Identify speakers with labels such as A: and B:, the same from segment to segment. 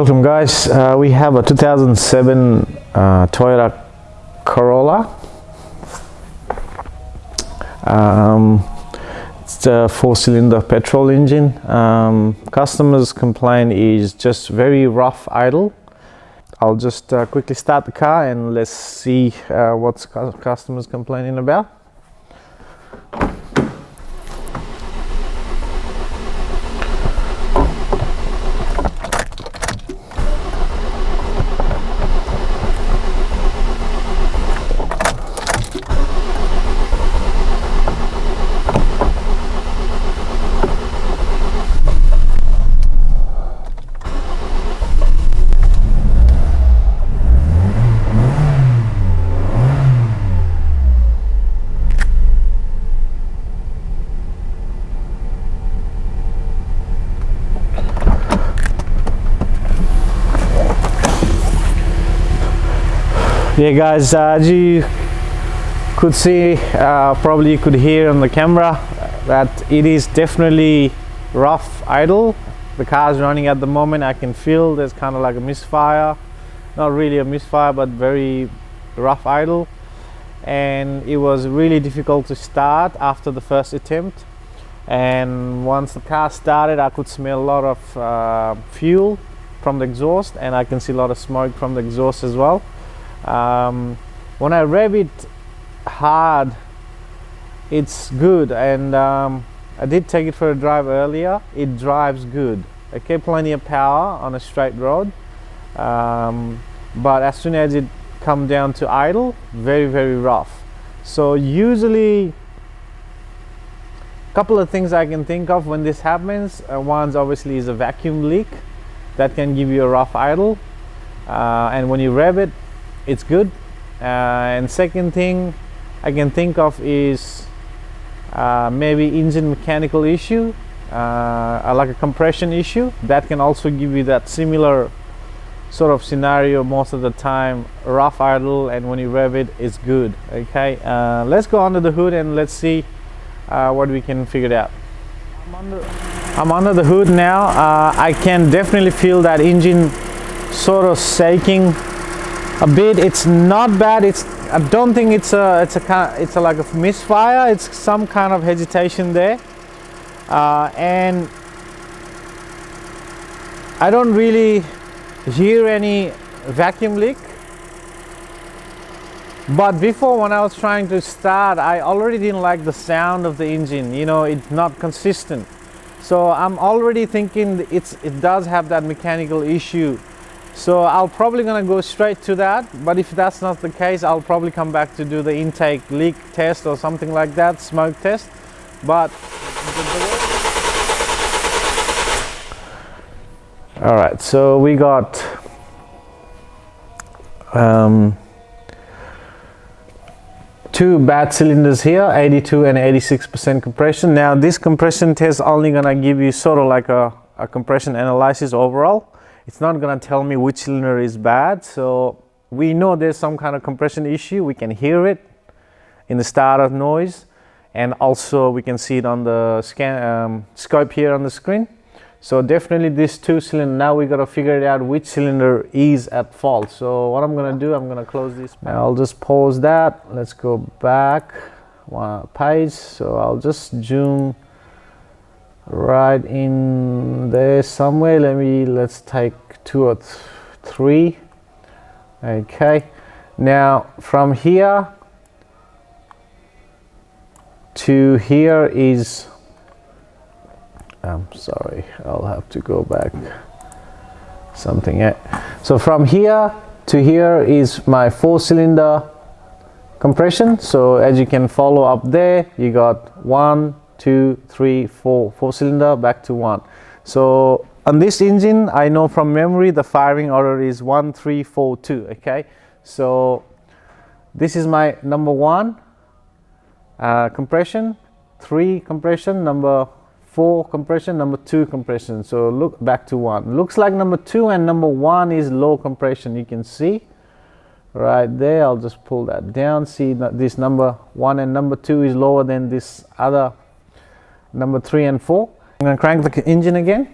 A: Welcome guys, we have a 2007 Toyota Corolla. It's a 4-cylinder petrol engine. Customers' complaint is just very rough idle. I'll just quickly start the car and let's see what's customers complaining about. Yeah guys, as you could see, probably you could hear on the camera that it is definitely rough idle. The car is running at the moment. I can feel there's kind of like a misfire, not really a misfire but very rough idle, and it was really difficult to start after the first attempt. And once the car started, I could smell a lot of fuel from the exhaust, and I can see a lot of smoke from the exhaust as well. When I rev it hard, it's good, and I did take it for a drive earlier. It drives good, okay, plenty of power on a straight road, but as soon as it come down to idle, very rough. So usually a couple of things I can think of when this happens. One's obviously is a vacuum leak that can give you a rough idle, and when you rev it, it's good. And second thing I can think of is maybe engine mechanical issue, like a compression issue. That can also give you that similar sort of scenario most of the time, rough idle, and when you rev it, it's good. Okay, let's go under the hood and let's see what we can figure out. I'm under the hood now. I can definitely feel that engine sort of shaking a bit. It's not bad. I don't think it's like a misfire. It's some kind of hesitation there, and I don't really hear any vacuum leak. But before, when I was trying to start, I already didn't like the sound of the engine. You know, it's not consistent. So I'm already thinking it does have that mechanical issue. So I'll probably gonna go straight to that, but if that's not the case, I'll probably come back to do the intake leak test or something like that, smoke test. But all right, so we got two bad cylinders here, 82 and 86% compression. Now this compression test only gonna give you sort of like a compression analysis overall. It's not gonna tell me which cylinder is bad. So we know there's some kind of compression issue. We can hear it in the starter noise, and also we can see it on the scope here on the screen. So definitely this 2-cylinder. Now we gotta figure it out which cylinder is at fault. So what I'm gonna do, I'm gonna close this. Now I'll just pause that. Let's go back one page. So I'll just zoom right in there somewhere. Let's take 2 or 3. Okay, now from here to here is, I'm sorry, I'll have to go back something. So from here to here is my 4-cylinder compression. So as you can follow up there, you got 1, 2, 3, 4-cylinder back to 1. So on this engine, I know from memory the firing order is 1, 3, 4, 2. Okay, so this is my number 1 compression, 3 compression, number 4 compression, number 2 compression. So look, back to 1. Looks like number 2 and number 1 is low compression. You can see right there. I'll just pull that down. See that this number 1 and number 2 is lower than this other number 3 and 4. I'm going to crank the engine again.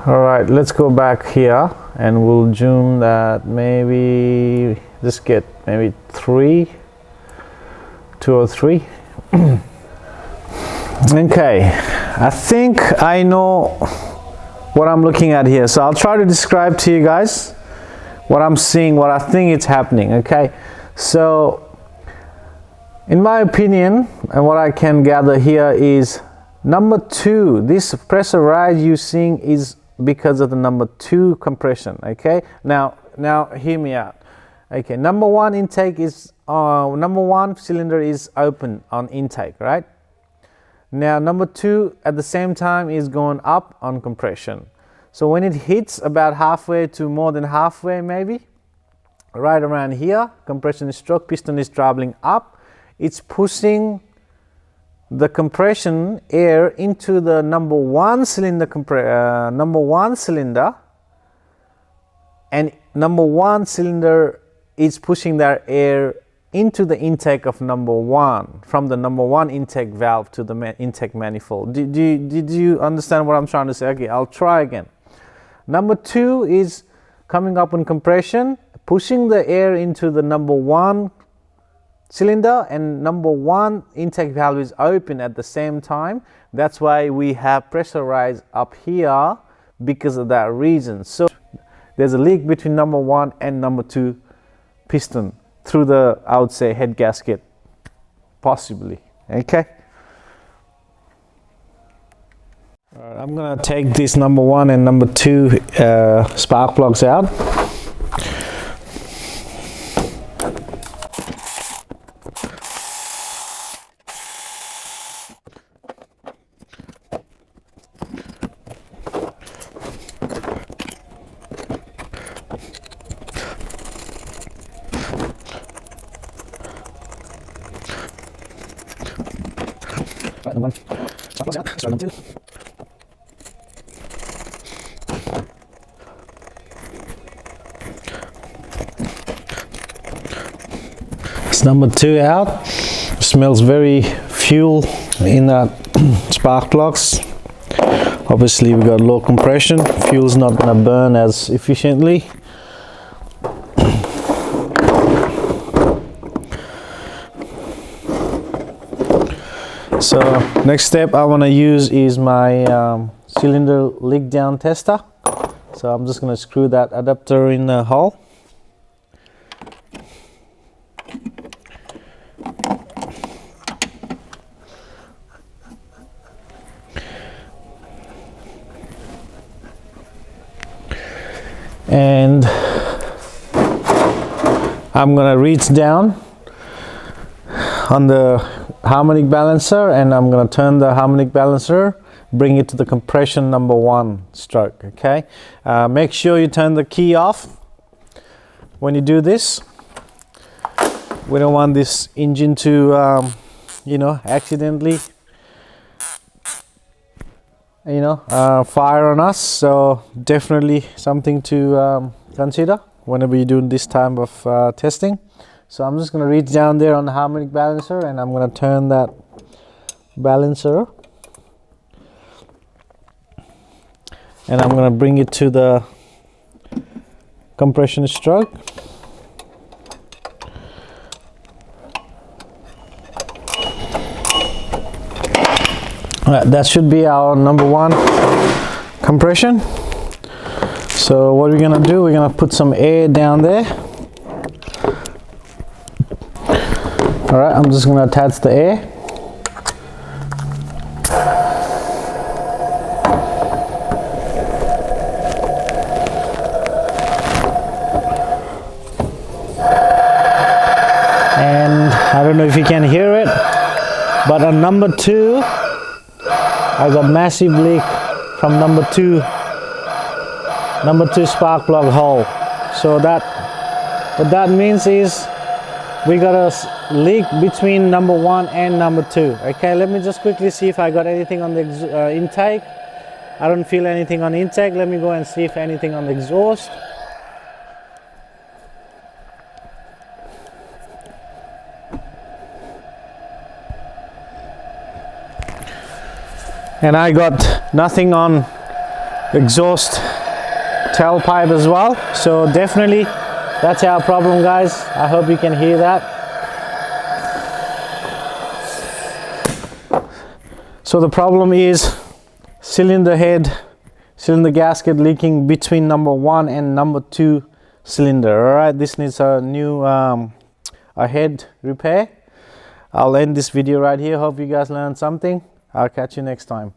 A: All right, let's go back here and we'll zoom that. Maybe just get maybe 2 or 3. Okay, I think I know what I'm looking at here, so I'll try to describe to you guys what I'm seeing, what I think is happening. Okay, so in my opinion and what I can gather here is number 2, this pressure rise you're seeing is because of the number 2 compression. Okay, now hear me out. Okay, number 1 intake is number 1 cylinder is open on intake, right? Now number 2 at the same time is going up on compression. So when it hits about halfway to more than halfway, maybe right around here, compression stroke, piston is traveling up, it's pushing the compression air into the number 1 cylinder, and number 1 cylinder is pushing that air into the intake of number 1 from the number 1 intake valve to the intake manifold. Did you understand what I'm trying to say? Okay, I'll try again. Number 2 is coming up on compression, pushing the air into the number 1 cylinder, and number 1 intake valve is open at the same time. That's why we have pressure rise up here, because of that reason. So there's a leak between number 1 and number 2 piston through the, I would say, head gasket, possibly. Okay, I'm gonna take this number 1 and number 2 spark plugs out. Number 1, spark plugs out, start number 2. It's number 2 out. Smells very fuel in that spark plugs. Obviously we got low compression, fuel's not gonna burn as efficiently. So next step I want to use is my cylinder leak down tester. So I'm just going to screw that adapter in the hole. And I'm going to reach down on the harmonic balancer, and I'm going to turn the harmonic balancer, bring it to the compression number 1 stroke. Okay, make sure you turn the key off when you do this. We don't want this engine to accidentally fire on us, so definitely something to consider whenever you're doing this type of testing. So I'm just going to reach down there on the harmonic balancer, and I'm going to turn that balancer, and I'm going to bring it to the compression stroke. Alright, that should be our number 1 compression. So what we're going to do, we're going to put some air down there. Alright, I'm just going to attach the air. And I don't know if you can hear it, but on number 2, I got massive leak from number 2 spark plug hole. So that, what that means is we got a leak between number 1 and number 2. Okay, let me just quickly see if I got anything on the intake. I don't feel anything on intake. Let me go and see if anything on the exhaust. And I got nothing on exhaust tailpipe as well. So definitely that's our problem, guys. I hope you can hear that. So the problem is cylinder head, cylinder gasket leaking between number 1 and number 2 cylinder. All right, this needs a new a head repair. I'll end this video right here. Hope you guys learned something. I'll catch you next time.